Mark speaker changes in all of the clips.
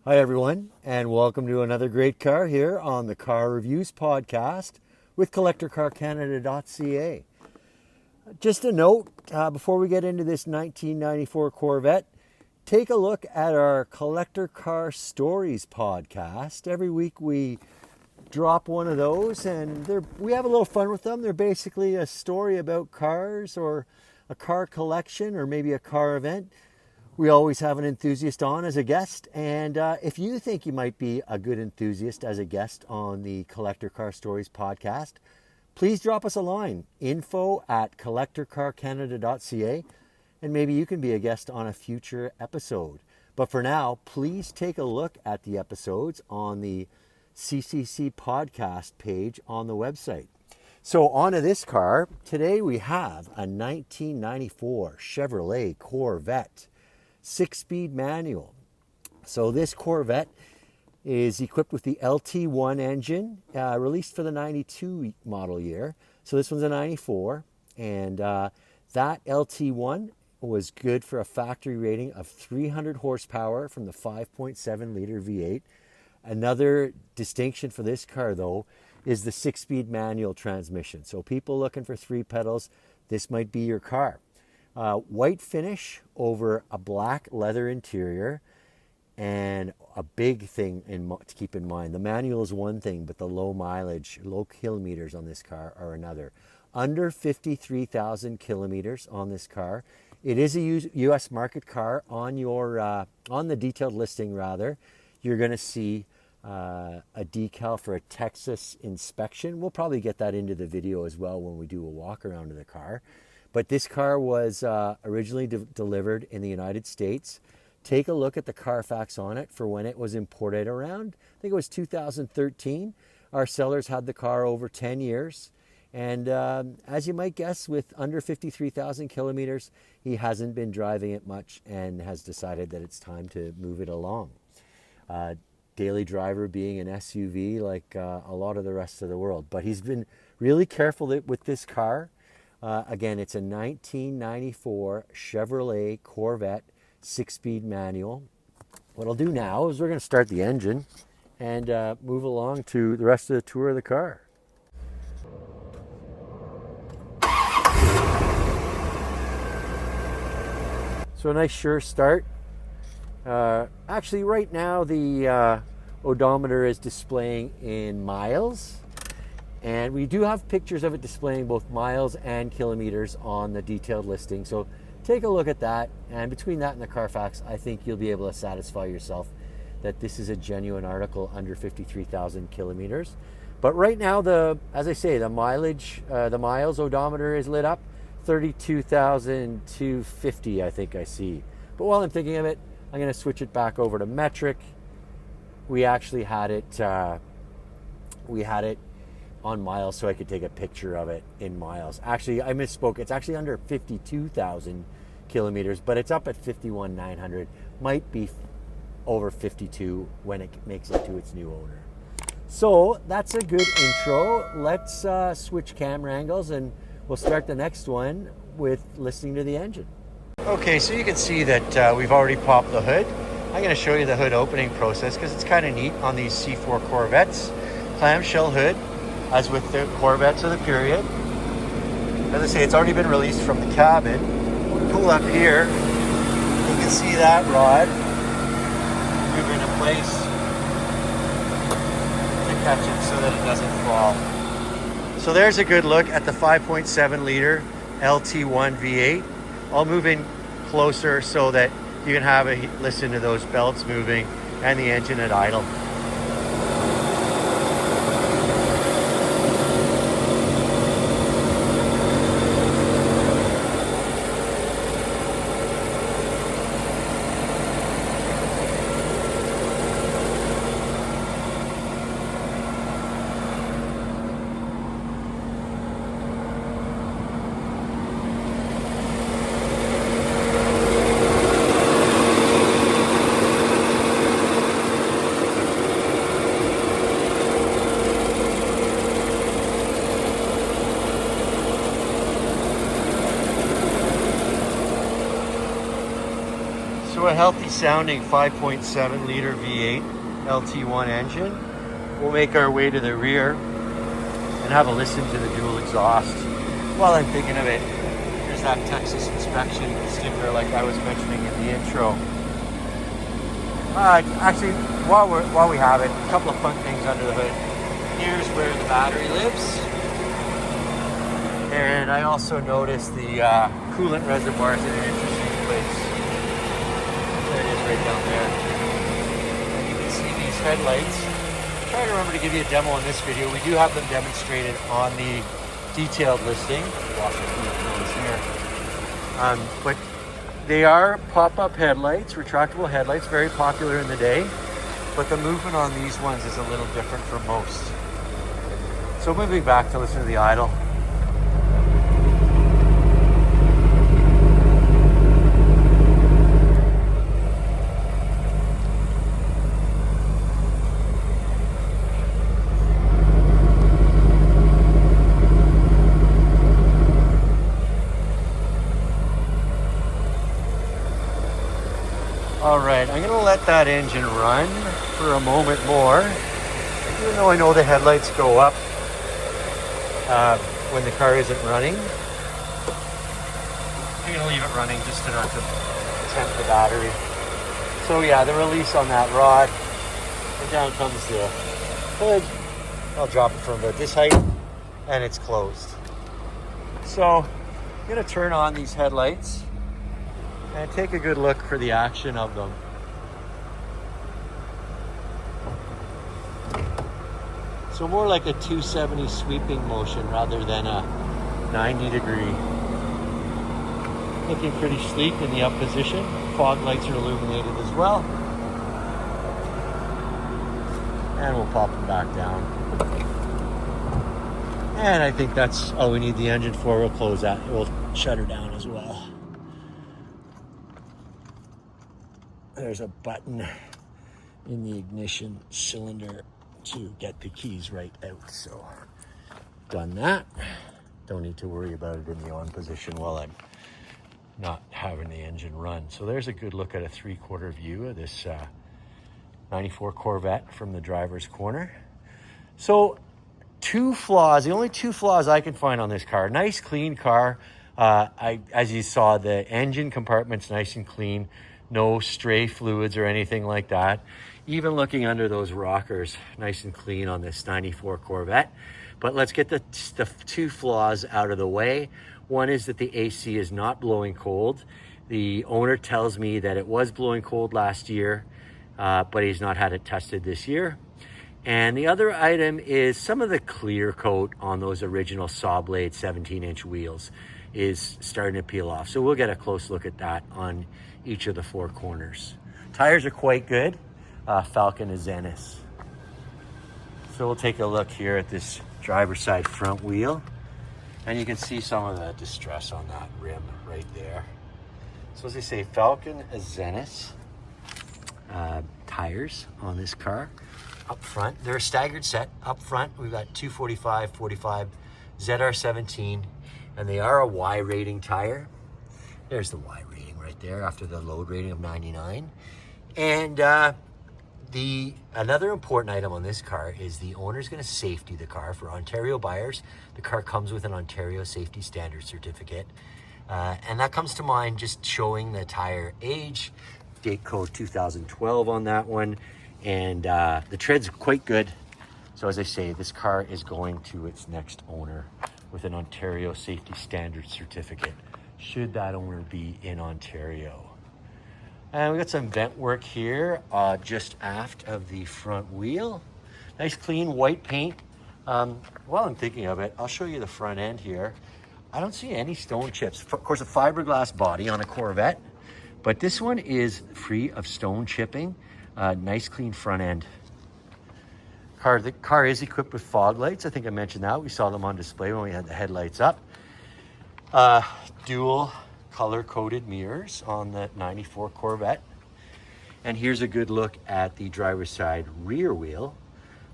Speaker 1: Hi everyone, and welcome to another great car here on the Car Reviews podcast with CollectorCarCanada.ca. Just a note, before we get into this 1994 Corvette, take a look at our Collector Car Stories podcast. Every week we drop one of those and we have a little fun with them. They're basically a story about cars or a car collection or maybe a car event. We always have an enthusiast on as a guest, and if you think you might be a good enthusiast as a guest on the Collector Car Stories podcast, please drop us a line, info@collectorcarcanada.ca, and maybe you can be a guest on a future episode. But for now, please take a look at the episodes on the CCC podcast page on the website. So on to this car. Today we have a 1994 Chevrolet Corvette 6-speed manual. So this Corvette is equipped with the LT1 engine, released for the 92 model year. So this one's a 94, and that LT1 was good for a factory rating of 300 horsepower from the 5.7 liter V8. Another distinction for this car, though, is the 6-speed manual transmission. So people looking for 3 pedals, this might be your car. White finish over a black leather interior, and a big thing to keep in mind, the manual is one thing, but the low mileage, low kilometers on this car are another. Under 53,000 kilometers on this car. It is a U.S. market car. On the detailed listing, rather, you're going to see a decal for a Texas inspection. We'll probably get that into the video as well when we do a walk around of the car. But this car was originally delivered in the United States. Take a look at the Carfax on it for when it was imported around, I think it was 2013. Our sellers had the car over 10 years. And as you might guess, with under 53,000 kilometers, he hasn't been driving it much and has decided that it's time to move it along. Daily driver being an SUV like a lot of the rest of the world. But he's been really careful with this car. Again, it's a 1994 Chevrolet Corvette 6-speed manual. What I'll do now is we're going to start the engine and move along to the rest of the tour of the car. So a nice sure start. Actually, right now the odometer is displaying in miles. And we do have pictures of it displaying both miles and kilometers on the detailed listing. So take a look at that. And between that and the Carfax, I think you'll be able to satisfy yourself that this is a genuine article under 53,000 kilometers. But right now, as I say, the miles odometer is lit up. 32,250, I think I see. But while I'm thinking of it, I'm going to switch it back over to metric. We actually had it on miles, so I could take a picture of it in miles. Actually, I misspoke. It's actually under 52,000 kilometers, but it's up at 51,900. Might be over 52 when it makes it to its new owner. So that's a good intro. Let's switch camera angles, and we'll start the next one with listening to the engine. Okay, so you can see that we've already popped the hood. I'm going to show you the hood opening process because it's kind of neat on these C4 Corvettes. Clamshell hood, as with the Corvettes of the period. As I say, it's already been released from the cabin. Pull up here, you can see that rod move into place to catch it so that it doesn't fall. So there's a good look at the 5.7 liter LT1 V8. I'll move in closer so that you can have a listen to those belts moving and the engine at idle. So a healthy sounding 5.7 liter V8 LT1 engine. We'll make our way to the rear and have a listen to the dual exhaust. While I'm thinking of it, there's that Texas inspection sticker like I was mentioning in the intro. Actually, while we have it, a couple of fun things under the hood. Here's where the battery lives. And I also noticed the coolant reservoirs in an interesting place. There it is right down there. And you can see these headlights. I'm trying to remember to give you a demo in this video. We do have them demonstrated on the detailed listing. Lost a few photos here. But they are pop-up headlights, retractable headlights, very popular in the day. But the movement on these ones is a little different from most. So moving back to listen to the idle. All right, I'm gonna let that engine run for a moment more. Even though I know the headlights go up when the car isn't running, I'm gonna leave it running just to not to tempt the battery. So yeah, the release on that rod, and down comes the hood. I'll drop it from about this height, and it's closed. So I'm gonna turn on these headlights and take a good look for the action of them. So more like a 270 sweeping motion rather than a 90 degree. Looking pretty sleek in the up position. Fog lights are illuminated as well. And we'll pop them back down. And I think that's all we need the engine for. We'll close that. We'll shut her down as well. There's a button in the ignition cylinder to get the keys right out. So done that. Don't need to worry about it in the on position while I'm not having the engine run. So there's a good look at a 3/4 view of this 94 Corvette from the driver's corner. So two flaws, the only two flaws I can find on this car. Nice clean car. As you saw, the engine compartment's nice and clean. No stray fluids or anything like that. Even looking under those rockers, nice and clean on this 94 Corvette. But let's get the two flaws out of the way. One is that the AC is not blowing cold. The owner tells me that it was blowing cold last year, but he's not had it tested this year. And the other item is some of the clear coat on those original saw blade 17-inch wheels is starting to peel off. So we'll get a close look at that on each of the four corners. Tires are quite good. Falcon is Zenith. So we'll take a look here at this driver's side front wheel. And you can see some of the distress on that rim right there. So as I say, Falcon is Zenith. Tires on this car. Up front, they're a staggered set. Up front, we've got 245, 45, ZR17, and they are a Y rating tire. There's the Y rating right there after the load rating of 99. And another important item on this car is the owner's going to safety the car. For Ontario buyers, the car comes with an Ontario Safety Standard certificate. And that comes to mind just showing the tire age, date code 2012 on that one. And the tread's quite good. So as I say, this car is going to its next owner with an Ontario Safety Standard certificate, should that owner be in Ontario. And we got some vent work here just aft of the front wheel. Nice clean white paint. While I'm thinking of it, I'll show you the front end here. I don't see any stone chips. Of course, a fiberglass body on a Corvette, but this one is free of stone chipping. Nice clean front end. The car is equipped with fog lights. I think I mentioned that. We saw them on display when we had the headlights up. Dual color-coded mirrors on the 94 Corvette. And here's a good look at the driver's side rear wheel.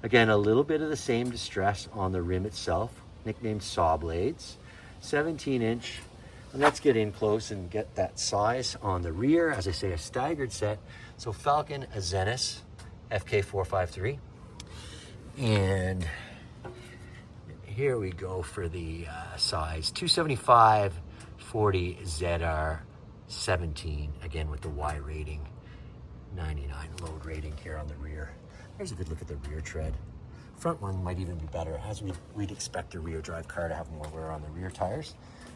Speaker 1: Again, a little bit of the same distress on the rim itself, nicknamed saw blades. 17-inch And let's get in close and get that size on the rear. As I say, a staggered set. So Falcon, a Zenith, FK453. And here we go for the size 275 40 ZR 17, again with the Y rating, 99 load rating here on the rear. Here's a good look at the rear tread. Front one might even be better, as we'd expect a rear drive car to have more wear on the rear tires,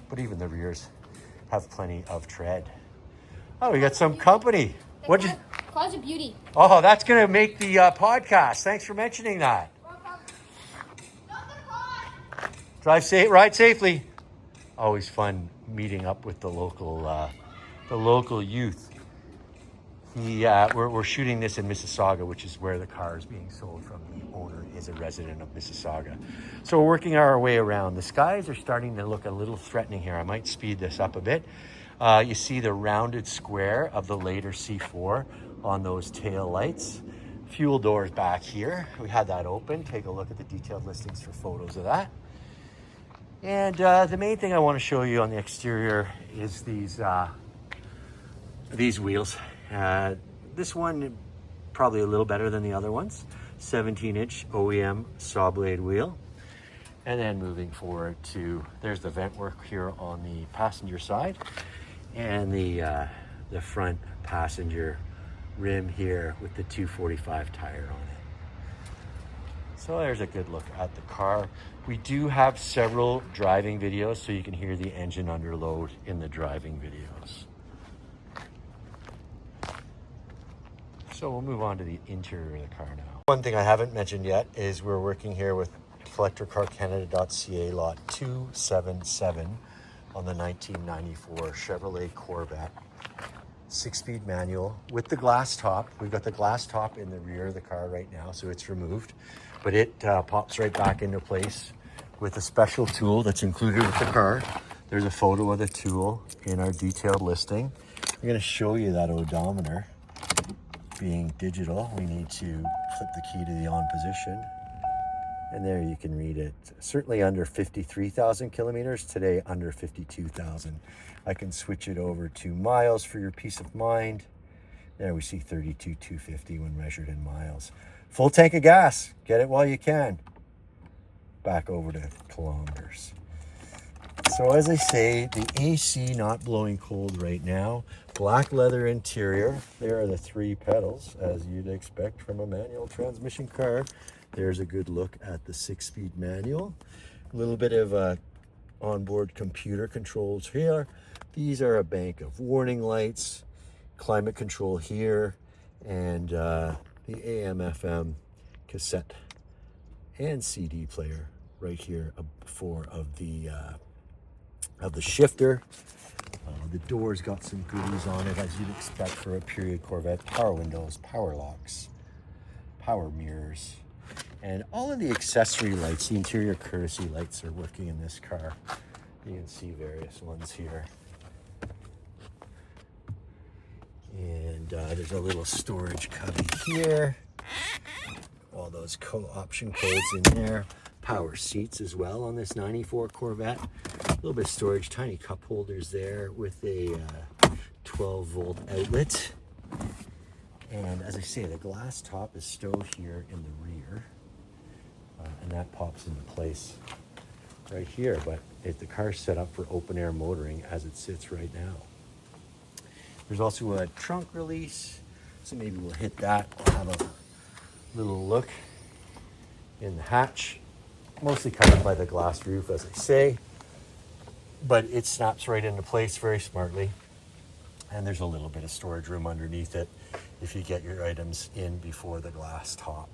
Speaker 1: but even the rears have plenty of tread. Oh, we got some company. What'd you?
Speaker 2: Closet Beauty.
Speaker 1: Oh, that's gonna make the podcast. Thanks for mentioning that. Drive safe, ride safely. Always fun meeting up with the local youth. We're shooting this in Mississauga, which is where the car is being sold from. The owner is a resident of Mississauga. So we're working our way around. The skies are starting to look a little threatening here. I might speed this up a bit. You see the rounded square of the later C4 on those tail lights. Fuel doors back here. We had that open. Take a look at the detailed listings for photos of that. And the main thing I want to show you on the exterior is these wheels. This one probably a little better than the other ones. 17-inch OEM saw blade wheel. And then moving forward to, there's the vent work here on the passenger side, and the front passenger rim here with the 245 tire on it. So there's a good look at the car. We do have several driving videos, so you can hear the engine under load in the driving videos. So we'll move on to the interior of the car now. One thing I haven't mentioned yet is we're working here with CollectorCarCanada.ca lot 277 on the 1994 Chevrolet Corvette. 6-speed manual with the glass top. We've got the glass top in the rear of the car right now, so it's removed. But it pops right back into place with a special tool that's included with the car. There's a photo of the tool in our detailed listing. I'm going to show you that odometer. Being digital, we need to flip the key to the on position. And there you can read it. Certainly under 53,000 kilometers. Today under 52,000. I can switch it over to miles for your peace of mind. There we see 32,250 when measured in miles. Full tank of gas. Get it while you can. Back over to kilometers. So as I say, the AC not blowing cold right now. Black leather interior. There are the 3 pedals, as you'd expect from a manual transmission car. There's a good look at the 6-speed manual. A little bit of onboard computer controls here. These are a bank of warning lights, climate control here, and the AM/FM cassette and CD player right here of the shifter. The door's got some goodies on it, as you'd expect for a period Corvette. Power windows, power locks, power mirrors, and all of the accessory lights, the interior courtesy lights, are working in this car. You can see various ones here. And there's a little storage cubby here. All those option codes in there. Power seats as well on this 94 Corvette. A little bit of storage, tiny cup holders there with a 12-volt outlet. And as I say, the glass top is stowed here in the rear. And that pops into place right here. But the car's set up for open air motoring as it sits right now. There's also a trunk release. So maybe we'll hit that. We'll have a little look in the hatch. Mostly covered by the glass roof, as I say, but it snaps right into place very smartly. And there's a little bit of storage room underneath it if you get your items in before the glass top.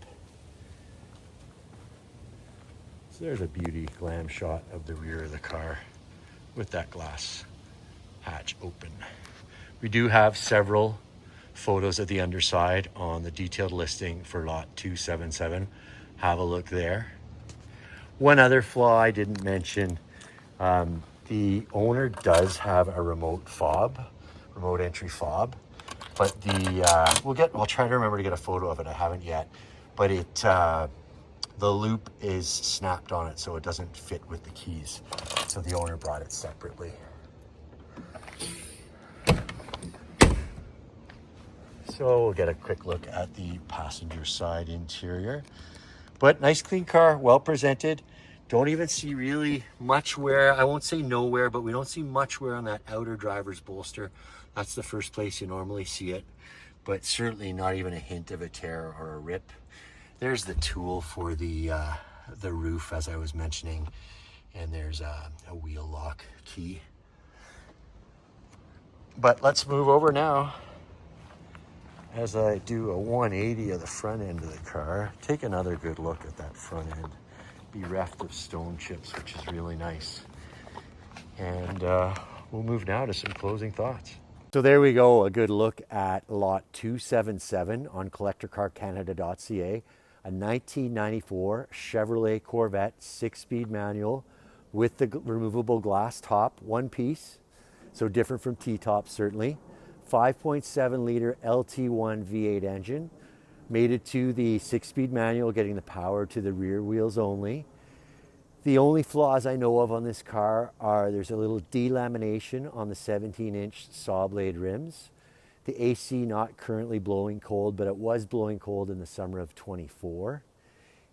Speaker 1: So there's a beauty glam shot of the rear of the car with that glass hatch open. We do have several photos of the underside on the detailed listing for lot 277. Have a look there. One other flaw I didn't mention, the owner does have a remote entry fob, but I'll try to remember to get a photo of it. I haven't yet, but the loop is snapped on it, so it doesn't fit with the keys. So the owner brought it separately. So we'll get a quick look at the passenger side interior. But nice clean car, well presented. Don't even see really much wear. I won't say no wear, but we don't see much wear on that outer driver's bolster. That's the first place you normally see it, but certainly not even a hint of a tear or a rip. There's the tool for the roof, as I was mentioning, and there's a wheel lock key. But let's move over now as I do a 180 of the front end of the car. Take another good look at that front end. Bereft of stone chips, which is really nice. And we'll move now to some closing thoughts. So there we go, a good look at lot 277 on CollectorCarCanada.ca, a 1994 Chevrolet Corvette 6-speed manual with the removable glass top, one piece, so different from T-top certainly. 5.7 liter LT1 V8 engine, mated to the 6-speed manual, getting the power to the rear wheels only. The only flaws I know of on this car are there's a little delamination on the 17-inch saw blade rims. The AC not currently blowing cold, but it was blowing cold in the summer of 24.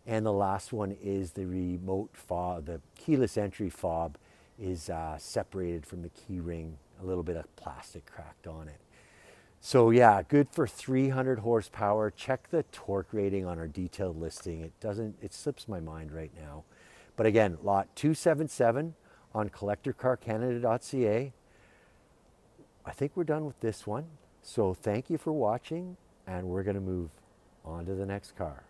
Speaker 1: And the last one is the remote fob, the keyless entry fob is separated from the key ring, a little bit of plastic cracked on it. So yeah, good for 300 horsepower. Check the torque rating on our detailed listing. It slips my mind right now. But again, lot 277 on CollectorCarCanada.ca. I think we're done with this one. So thank you for watching, and we're going to move on to the next car.